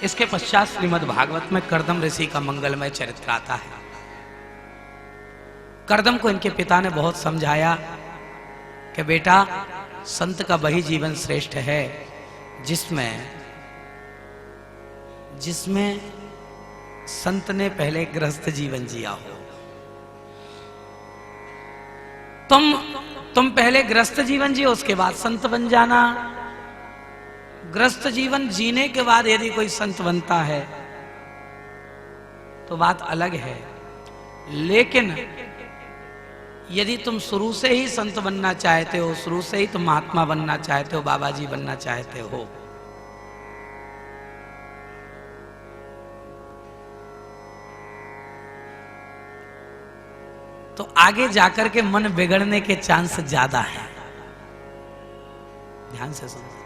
इसके पश्चात श्रीमद् भागवत में कर्दम ऋषि का मंगलमय चरित्र आता है। कर्दम को इनके पिता ने बहुत समझाया कि बेटा, संत का वही जीवन श्रेष्ठ है जिसमें संत ने पहले गृहस्थ जीवन जिया हो। तुम पहले गृहस्थ जीवन जियो, उसके बाद संत बन जाना। गृहस्थ जीवन जीने के बाद यदि कोई संत बनता है तो बात अलग है, लेकिन यदि तुम शुरू से ही संत बनना चाहते हो, शुरू से ही तुम महात्मा बनना चाहते हो, बाबा जी बनना चाहते हो, तो आगे जाकर के मन बिगड़ने के चांस ज्यादा है। ध्यान से सुनो।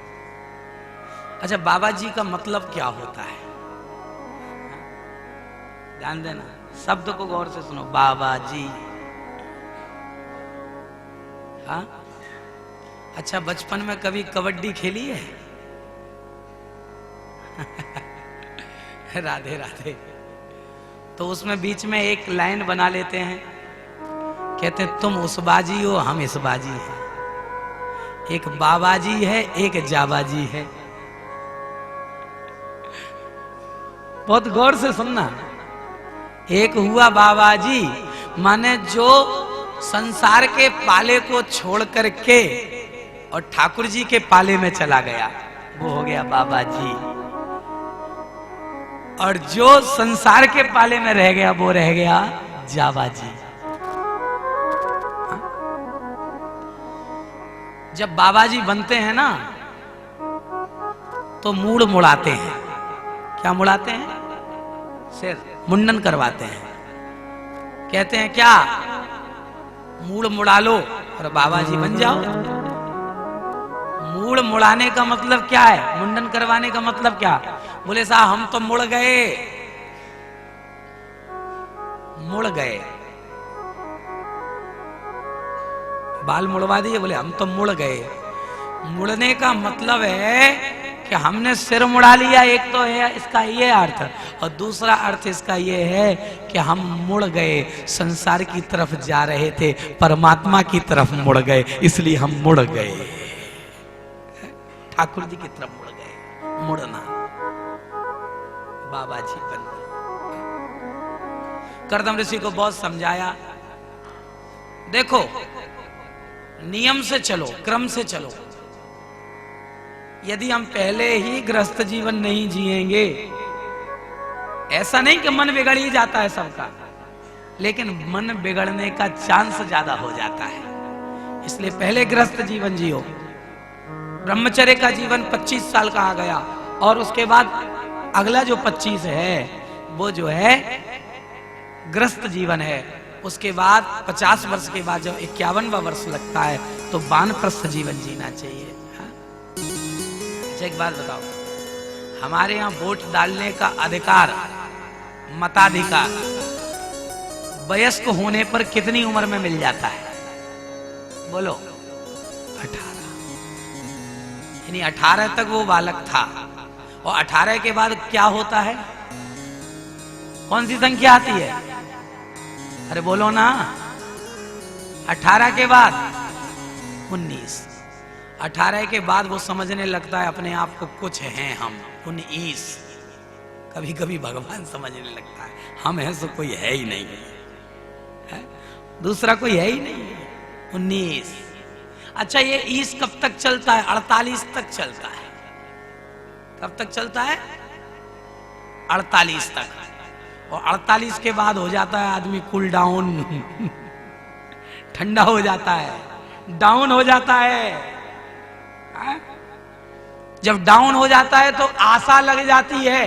अच्छा, बाबा जी का मतलब क्या होता है? ध्यान देना, शब्द को गौर से सुनो। बाबा जी। हाँ, अच्छा, बचपन में कभी कबड्डी खेली है? राधे राधे। तो उसमें बीच में एक लाइन बना लेते हैं, कहते तुम उस बाजी हो, हम इस बाजी हैं। एक बाबाजी है, एक जाबाजी है। बहुत गौर से सुनना। एक हुआ बाबाजी, माने जो संसार के पाले को छोड़ करके और ठाकुर जी के पाले में चला गया, वो हो गया बाबाजी। और जो संसार के पाले में रह गया, वो रह गया जाबाजी। जब बाबाजी बनते हैं ना, तो मूड़ मुड़ाते हैं। क्या मुड़ाते हैं? सिर मुंडन करवाते हैं। कहते हैं क्या, मूड़ मुड़ा लो और बाबाजी बन जाओ। मूड़ मुड़ाने का मतलब क्या है? मुंडन करवाने का मतलब क्या? बोले साहब हम तो मुड़ गए। मुड़ गए, बाल मुड़वा दिए, बोले हम तो मुड़ गए। मुड़ने का मतलब है कि हमने सिर मुड़ा लिया। एक तो है इसका ये अर्थ, और दूसरा अर्थ इसका ये है कि हम मुड़ गए। संसार की तरफ जा रहे थे, परमात्मा की तरफ मुड़ गए, इसलिए हम मुड़ गए। ठाकुर जी की तरफ मुड़ गए। मुड़ना, बाबा जी बनना। कर्दम ऋषि को बहुत समझाया, देखो नियम से चलो, क्रम से चलो। यदि हम पहले ही गृहस्थ जीवन नहीं जिएंगे, ऐसा नहीं कि मन बिगड़ ही जाता है सबका, लेकिन मन बिगड़ने का चांस ज्यादा हो जाता है। इसलिए पहले गृहस्थ जीवन जियो। ब्रह्मचर्य का जीवन 25 साल का आ गया, और उसके बाद अगला जो 25 है वो जो है गृहस्थ जीवन है। उसके बाद 50 वर्ष के बाद जब 51वां वर्ष लगता है तो वानप्रस्थ जीवन जीना चाहिए। एक बात बताओ, हमारे यहाँ वोट डालने का अधिकार, मताधिकार, वयस्क होने पर कितनी उम्र में मिल जाता है? बोलो 18। यानी 18 तक वो बालक था, और 18 के बाद क्या होता है? कौन सी संख्या आती है? अरे बोलो ना। 18 के बाद 19। 18 के बाद वो समझने लगता है अपने आप को कुछ हैं हम। 19 कभी कभी भगवान समझने लगता है हम हैं सो कोई है ही नहीं है? दूसरा कोई है ही नहीं है। 19। अच्छा, ये 20 कब तक चलता है? 48 तक चलता है। कब तक चलता है? 48 तक। और 48 के बाद हो जाता है आदमी कूल डाउन, ठंडा हो जाता है, डाउन हो जाता है। जब डाउन हो जाता है तो आशा लग जाती है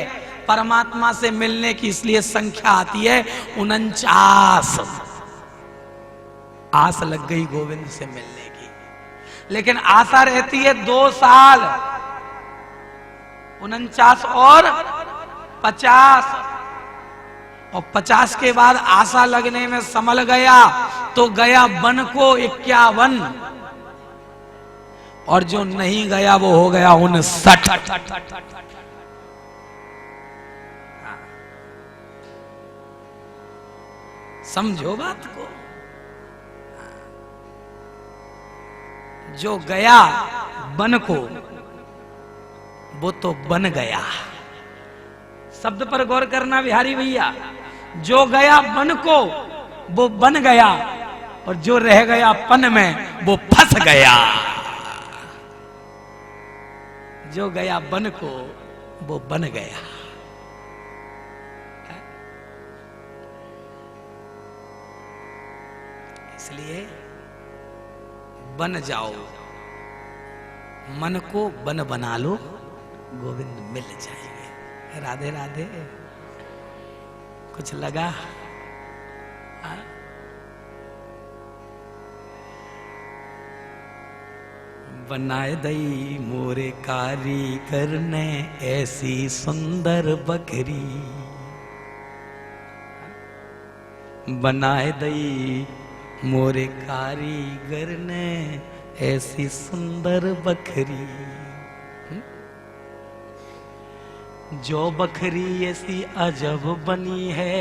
परमात्मा से मिलने की, इसलिए संख्या आती है 49। आस लग गई गोविंद से मिलने की, लेकिन आशा रहती है 2 साल। 49 और 50, और 50 के बाद आशा लगने में संभल गया तो गया बन को 51, और जो नहीं गया वो हो गया 59। समझो बात को। जो गया बन को वो तो बन गया। शब्द पर गौर करना बिहारी भैया। जो गया बन को वो बन गया, और जो रह गया पन में वो फंस गया। जो गया बन को वो बन गया। इसलिए बन जाओ, मन को बन बना लो, गोविंद मिल जाएंगे। राधे राधे। कुछ लगा? हाँ? बनाए दई मोरे कारीगर ने ऐसी सुंदर बकरी। बनाए दई मोरे कारीगर ने ऐसी सुंदर बकरी। जो बकरी ऐसी अजब बनी है,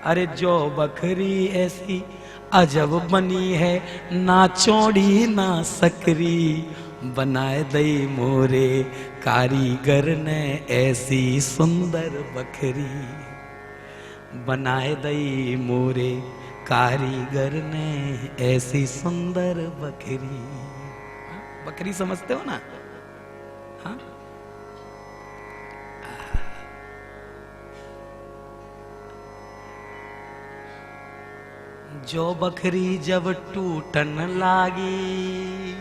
अरे जो बकरी ऐसी अजब बनी है, ना चौड़ी ना सकरी। बनाए दई मोरे कारीगर ने ऐसी सुंदर बकरी। बनाए दई मोरे कारीगर ने ऐसी सुंदर बकरी। बकरी समझते हो ना? हाँ? जो बकरी जब टूटन लागी,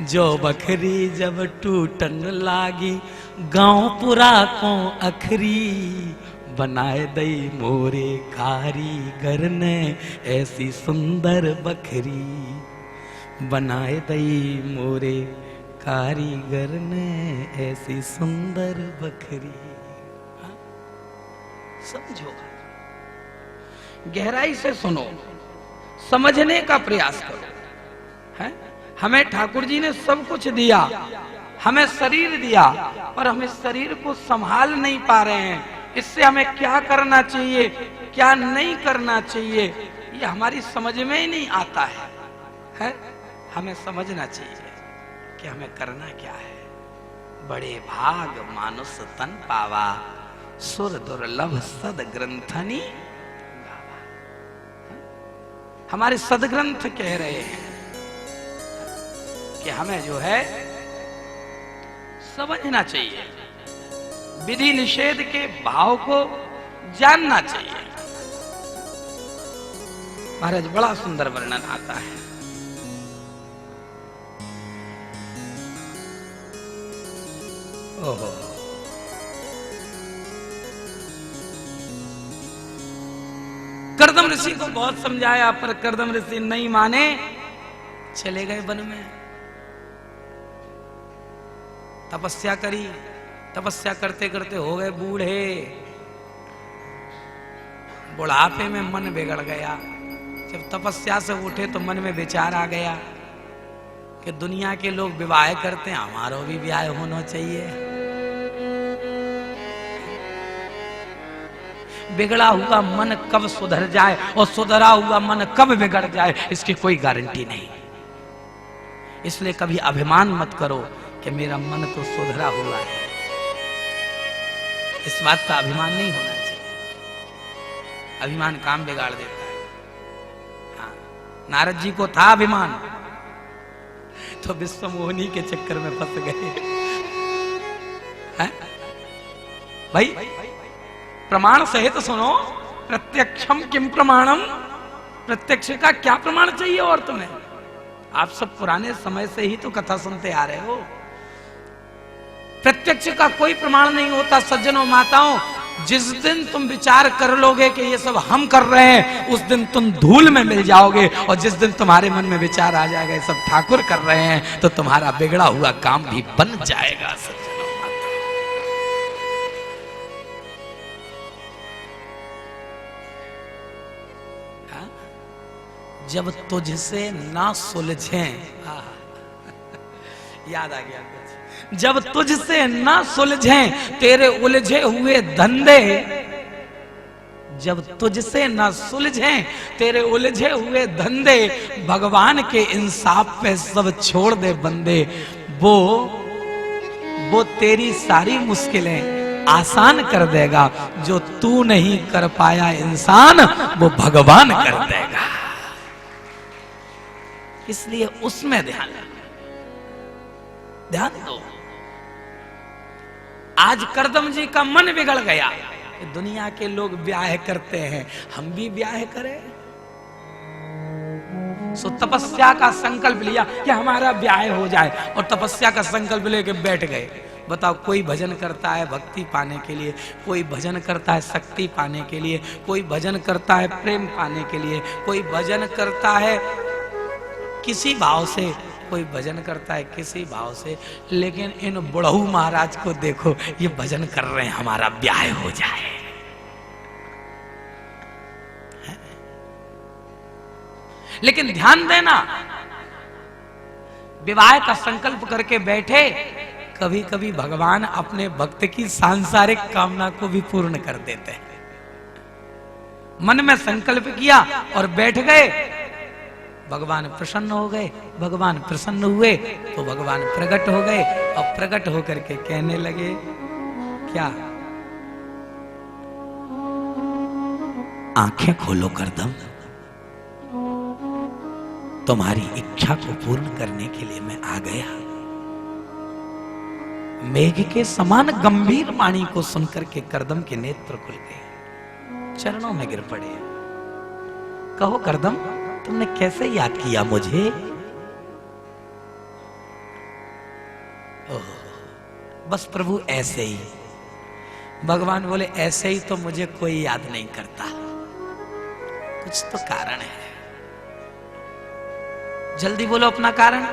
जो बकरी जब टूटन लागी, गांव पुरा को अखरी। बनाए दई मोरे कारीगर ने ऐसी सुंदर बकरी। बनाए दई मोरे कारीगर ने ऐसी सुंदर बकरी। हाँ? समझो, गहराई से सुनो, समझने का प्रयास करो। है? हमें ठाकुर जी ने सब कुछ दिया, हमें शरीर दिया, और हम इस शरीर को संभाल नहीं पा रहे हैं। इससे हमें क्या करना चाहिए, क्या नहीं करना चाहिए, ये हमारी समझ में ही नहीं आता है? हमें समझना चाहिए कि हमें करना क्या है। बड़े भाग मानुष तन पावा, सुर दुर्लभ सद ग्रंथनी गावा। हमारे सदग्रंथ कह रहे हैं कि हमें जो है समझना चाहिए, विधि निषेध के भाव को जानना चाहिए। महाराज बड़ा सुंदर वर्णन आता है। ओहो, कर्दम ऋषि को बहुत समझाया, पर कर्दम ऋषि नहीं माने, चले गए वन में। तपस्या करी, तपस्या करते करते हो गए बूढ़े। बुढ़ापे में मन बिगड़ गया। जब तपस्या से उठे तो मन में विचार आ गया कि दुनिया के लोग विवाह करते हैं, हमारा भी विवाह होना चाहिए। बिगड़ा हुआ मन कब सुधर जाए और सुधरा हुआ मन कब बिगड़ जाए, इसकी कोई गारंटी नहीं। इसलिए कभी अभिमान मत करो कि मेरा मन तो सुधरा हुआ है। इस बात का अभिमान नहीं होना चाहिए। अभिमान काम बिगाड़ देता है। हाँ, नारद जी को था अभिमान, तो विश्वमोहिनी के चक्कर में फंस गए। भाई प्रमाण सहित सुनो। प्रत्यक्षम किम प्रमाणम, प्रत्यक्ष का क्या प्रमाण चाहिए और तुम्हें? आप सब पुराने समय से ही तो कथा सुनते आ रहे हो। प्रत्यक्ष का कोई प्रमाण नहीं होता सज्जनों माताओं। जिस दिन तुम विचार कर लोगे कि ये सब हम कर रहे हैं, उस दिन तुम धूल में मिल जाओगे। और जिस दिन तुम्हारे मन में विचार आ जाएगा ये सब ठाकुर कर रहे हैं, तो तुम्हारा बिगड़ा हुआ काम भी बन जाएगा। सज्जनों माताओं, हाँ? जब तुझसे ना सुलझे, याद आ गया कुछ। जब तुझसे ना सुलझे तेरे उलझे हुए धंधे, जब तुझसे ना सुलझे तेरे उलझे हुए धंधे, भगवान के इंसाफ पे सब छोड़ दे बंदे। वो तेरी सारी मुश्किलें आसान कर देगा। जो तू नहीं कर पाया इंसान, वो भगवान कर देगा। इसलिए उसमें ध्यान दो। आज करदम जी का मन बिगड़ गया। दुनिया के लोग ब्याह करते हैं, हम भी ब्याह करें। सो तपस्या का संकल्प लिया कि हमारा ब्याह हो जाए, और तपस्या का संकल्प लेके बैठ गए। बताओ, कोई भजन करता है भक्ति पाने के लिए, कोई भजन करता है शक्ति पाने के लिए, कोई भजन करता है प्रेम पाने के लिए, कोई भजन करता है किसी भाव से, कोई भजन करता है किसी भाव से। लेकिन इन बुढ़ऊ महाराज को देखो, ये भजन कर रहे हैं हमारा ब्याह हो जाए। लेकिन ध्यान देना, विवाह का संकल्प करके बैठे, कभी कभी भगवान अपने भक्त की सांसारिक कामना को भी पूर्ण कर देते हैं। मन में संकल्प किया और बैठ गए, भगवान प्रसन्न हो गए। भगवान प्रसन्न हुए तो भगवान प्रकट हो गए, और प्रकट होकर के कहने लगे क्या? आंखें खोलो करदम, तुम्हारी इच्छा को पूर्ण करने के लिए मैं आ गया। मेघ के समान गंभीर वाणी को सुनकर के करदम के नेत्र खुल गए, चरणों में गिर पड़े। कहो करदम, तुमने कैसे याद किया मुझे? ओह, बस प्रभु ऐसे ही। भगवान बोले, ऐसे ही तो मुझे कोई याद नहीं करता, कुछ तो कारण है। जल्दी बोलो अपना कारण।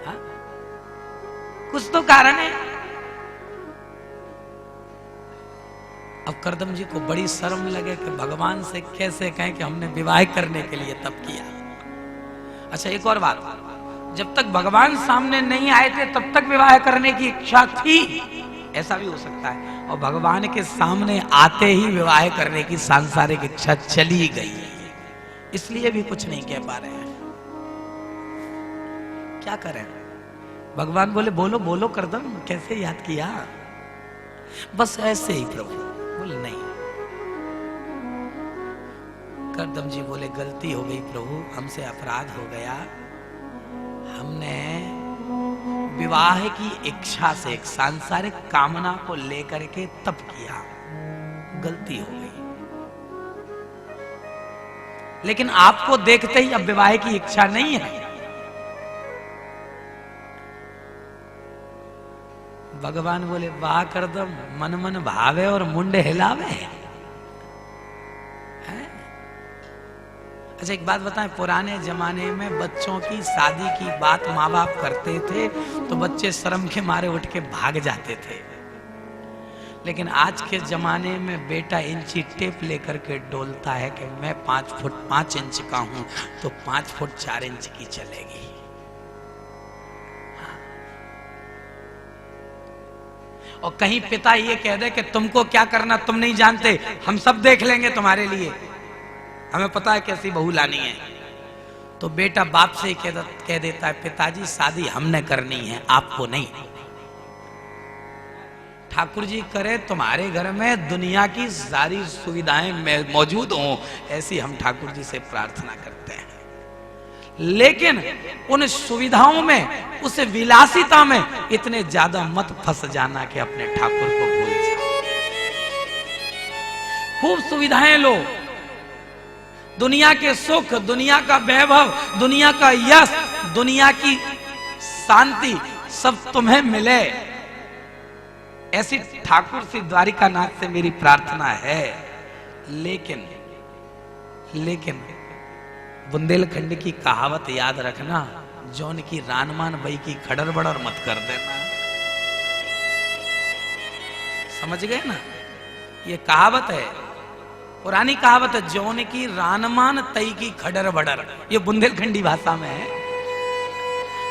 हा? कुछ तो कारण है। अब करदम जी को बड़ी शर्म लगे कि भगवान से कैसे कहें कि हमने विवाह करने के लिए तब किया। अच्छा, एक और बात, जब तक भगवान सामने नहीं आए थे तब तक विवाह करने की इच्छा थी, ऐसा भी हो सकता है। और भगवान के सामने आते ही विवाह करने की सांसारिक इच्छा चली गई, इसलिए भी कुछ नहीं कह पा रहे हैं। क्या करें? भगवान बोले, बोलो बोलो करदम, कैसे याद किया? बस ऐसे ही प्रभु। बोले नहीं। करदम जी बोले, गलती हो गई प्रभु, हमसे अपराध हो गया। हमने विवाह की इच्छा से एक सांसारिक कामना को लेकर के तप किया, गलती हो गई। लेकिन आपको देखते ही अब विवाह की इच्छा नहीं है। भगवान बोले, वाह करदम, मन मन भावे और मुंड हिलावे। अच्छा, एक बात बताएं, पुराने जमाने में बच्चों की शादी की बात माँ बाप करते थे तो बच्चे शर्म के मारे उठ के भाग जाते थे। लेकिन आज के जमाने में बेटा इंची टेप लेकर के डोलता है कि मैं 5 फुट 5 इंच का हूं तो 5 फुट 4 इंच की चलेगी। हाँ। और कहीं पिता ये कह दे कि तुमको क्या करना तुम नहीं जानते, हम सब देख लेंगे तुम्हारे लिए, हमें पता है कैसी बहू लानी है, तो बेटा बाप से ही कह देता है, पिताजी शादी हमने करनी है, आपको नहीं। ठाकुर जी करे तुम्हारे घर में दुनिया की सारी सुविधाएं मौजूद हों, ऐसी हम ठाकुर जी से प्रार्थना करते हैं। लेकिन उन सुविधाओं में, उस विलासिता में इतने ज्यादा मत फंस जाना कि अपने ठाकुर को भूल जाओ। खूब सुविधाएं लो, दुनिया के सुख, दुनिया का वैभव, दुनिया का यश, दुनिया की शांति सब तुम्हें मिले, ऐसी ठाकुर श्री द्वारिकानाथ से मेरी प्रार्थना है। लेकिन बुंदेलखंड की कहावत याद रखना, जौन की रानमान बई की खड़र बड़र मत कर देना। समझ गए ना? ये कहावत है, पुरानी कहावत है, जौन की रानमान तई की खड़र बड़र, ये बुंदेलखंडी भाषा में है।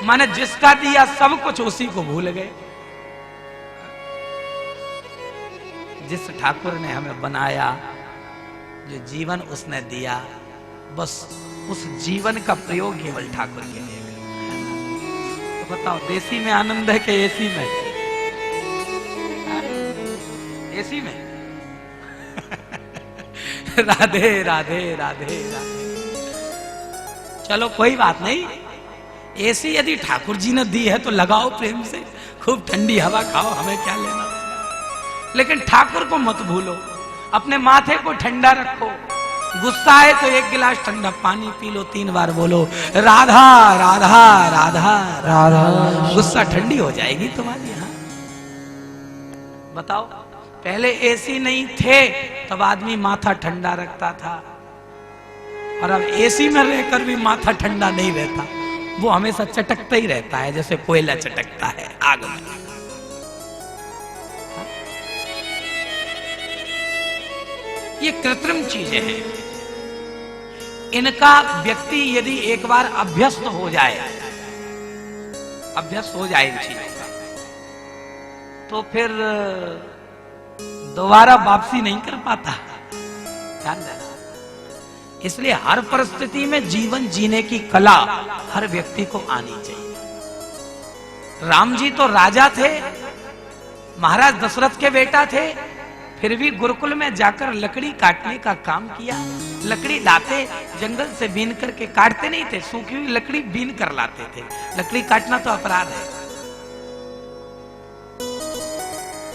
माने जिसका दिया सब कुछ उसी को भूल गए। जिस ठाकुर ने हमें बनाया, जो जीवन उसने दिया, बस उस जीवन का प्रयोग केवल ठाकुर के लिए। तो बताओ, देसी में आनंद है कि एसी में? एसी में। राधे राधे राधे राधे। चलो कोई बात नहीं, एसी यदि ठाकुर जी ने दी है तो लगाओ प्रेम से, खूब ठंडी हवा खाओ, हमें क्या लेना। लेकिन ठाकुर को मत भूलो, अपने माथे को ठंडा रखो। गुस्सा है तो एक गिलास ठंडा पानी पी लो, 3 बार बोलो राधा राधा राधा राधा, गुस्सा ठंडी हो जाएगी तुम्हारी। यहाँ बताओ, पहले एसी नहीं थे तब आदमी माथा ठंडा रखता था, और अब एसी में रहकर भी माथा ठंडा नहीं रहता, वो हमेशा चटकता ही रहता है, जैसे कोयला चटकता है आग में। ये कृत्रिम चीजें हैं, इनका व्यक्ति यदि एक बार अभ्यस्त हो जाए, अभ्यस्त हो जाए इन चीजों का, तो फिर दोबारा वापसी नहीं कर पाता। ध्यान देना। इसलिए हर परिस्थिति में जीवन जीने की कला हर व्यक्ति को आनी चाहिए। राम जी तो राजा थे, महाराज दशरथ के बेटा थे, फिर भी गुरुकुल में जाकर लकड़ी काटने का काम किया। लकड़ी लाते, जंगल से बीन करके, काटते नहीं थे, सूखी हुई लकड़ी बीन कर लाते थे। लकड़ी काटना तो अपराध है।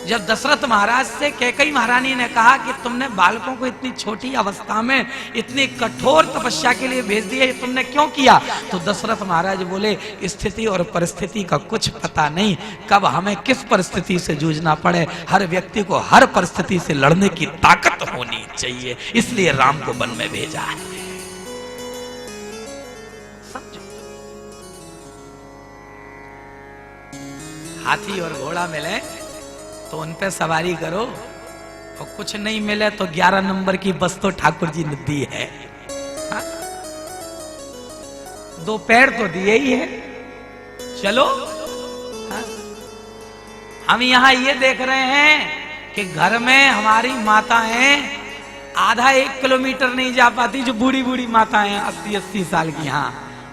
जब दशरथ महाराज से कैकेयी महारानी ने कहा कि तुमने बालकों को इतनी छोटी अवस्था में इतनी कठोर तपस्या के लिए भेज दिया, तुमने क्यों किया? तो दशरथ महाराज बोले, स्थिति और परिस्थिति का कुछ पता नहीं, कब हमें किस परिस्थिति से जूझना पड़े। हर व्यक्ति को हर परिस्थिति से लड़ने की ताकत होनी चाहिए, इसलिए राम को वन में भेजा है। समझो, हाथी और घोड़ा मिले तो उन पे सवारी करो, और कुछ नहीं मिले तो 11 नंबर की बस तो ठाकुर जी ने दी है। हा? 2 पैर तो दिए ही है, चलो। हा? हम यहां ये देख रहे हैं कि घर में हमारी माताएं आधा 1 किलोमीटर नहीं जा पाती, जो बूढ़ी बूढ़ी माताएं 80-80 साल की। हाँ,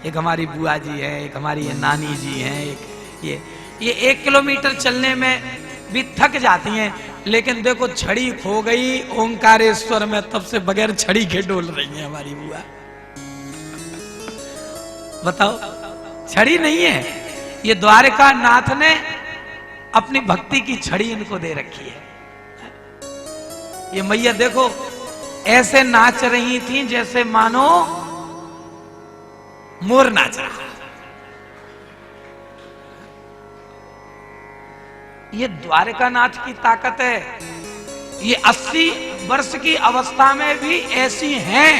एक हमारी बुआ जी है, एक हमारी नानी जी है, एक ये 1 किलोमीटर चलने में भी थक जाती हैं, लेकिन देखो छड़ी खो गई ओंकारेश्वर में, तब से बगैर छड़ी के डोल रही है हमारी बुआ। बताओ, छड़ी नहीं है, ये द्वारका नाथ ने अपनी भक्ति की छड़ी इनको दे रखी है। ये मैया देखो ऐसे नाच रही थी जैसे मानो मोर नाच रहा। ये द्वारकानाथ की ताकत है। ये 80 वर्ष की अवस्था में भी ऐसी हैं।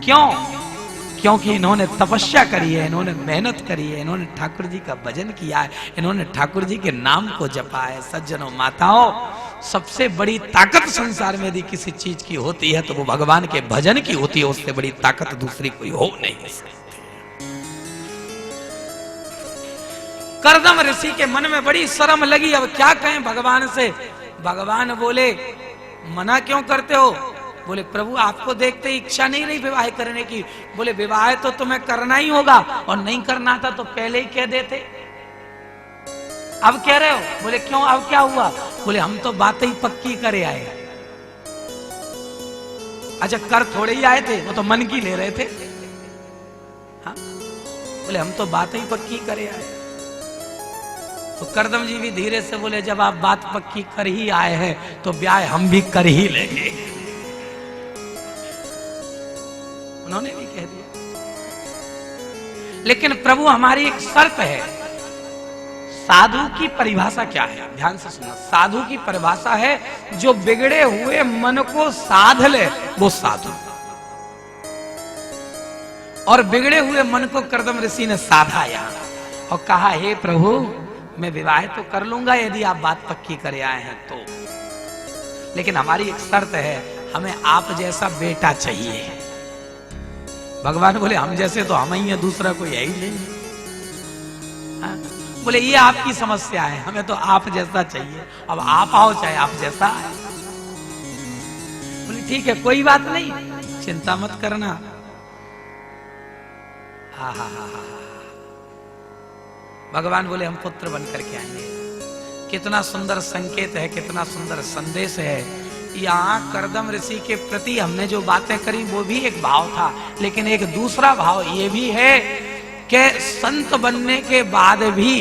क्यों? क्योंकि इन्होंने तपस्या करी है, इन्होंने मेहनत करी है, इन्होंने ठाकुर जी का भजन किया है, इन्होंने ठाकुर जी के नाम को जपा है। सज्जनों, माताओं, सबसे बड़ी ताकत संसार में यदि किसी चीज की होती है तो वो भगवान के भजन की होती है। उससे बड़ी ताकत दूसरी कोई हो नहीं सकती। करदम ऋषि के मन में बड़ी शर्म लगी, अब क्या कहें भगवान से। भगवान बोले, मना क्यों करते हो? बोले, प्रभु आपको देखते इच्छा नहीं रही विवाह करने की। बोले, विवाह तो तुम्हें करना ही होगा, और नहीं करना था तो पहले ही कह देते। अब कह रहे हो? बोले, क्यों, अब क्या हुआ? बोले, हम तो बातें ही पक्की करे आए। अच्छा, कर थोड़े ही आए थे, वो तो मन की ले रहे थे। हाँ? बोले, हम तो बातें ही पक्की करे आए। तो करदम जी भी धीरे से बोले, जब आप बात पक्की कर ही आए हैं तो ब्याह हम भी कर ही लेंगे। उन्होंने भी कह दिया। लेकिन प्रभु, हमारी एक शर्त है। साधु की परिभाषा क्या है? ध्यान से सुनना। साधु की परिभाषा है, जो बिगड़े हुए मन को साध ले वो साधु। और बिगड़े हुए मन को करदम ऋषि ने साधा यहां और कहा, हे प्रभु, मैं विवाह तो कर लूंगा यदि आप बात पक्की करे आए हैं तो, लेकिन हमारी एक शर्त है, हमें आप जैसा बेटा चाहिए। भगवान बोले, हम जैसे तो हम ही हैं, दूसरा कोई है ही नहीं। हाँ? बोले ये आपकी समस्या है, हमें तो आप जैसा चाहिए। अब आप आओ चाहे आप जैसा आए। बोले ठीक है कोई बात नहीं, चिंता मत करना। हा हा हा हा। भगवान बोले हम पुत्र बन करके आएंगे। कितना सुंदर संकेत है, कितना सुंदर संदेश है। यहाँ करदम ऋषि के प्रति हमने जो बातें करी वो भी एक भाव था, लेकिन एक दूसरा भाव ये भी है कि संत बनने के बाद भी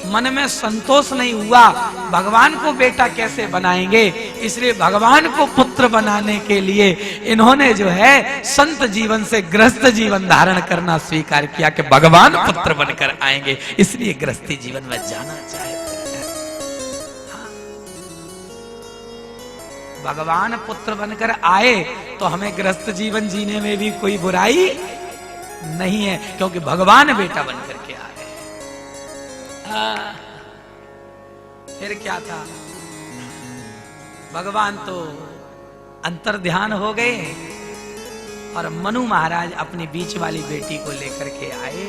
मन में संतोष नहीं हुआ, भगवान को बेटा कैसे बनाएंगे। इसलिए भगवान को पुत्र बनाने के लिए इन्होंने जो है संत जीवन से गृहस्थ जीवन धारण करना स्वीकार किया कि भगवान पुत्र बनकर आएंगे, इसलिए गृहस्थी जीवन में जाना चाहते हैं। हाँ। भगवान पुत्र बनकर आए तो हमें गृहस्थ जीवन जीने में भी कोई बुराई नहीं है, क्योंकि भगवान बेटा बनकर के आ रहे हैं। फिर क्या था, भगवान तो अंतर ध्यान हो गए और मनु महाराज अपनी बीच वाली बेटी को लेकर के आए।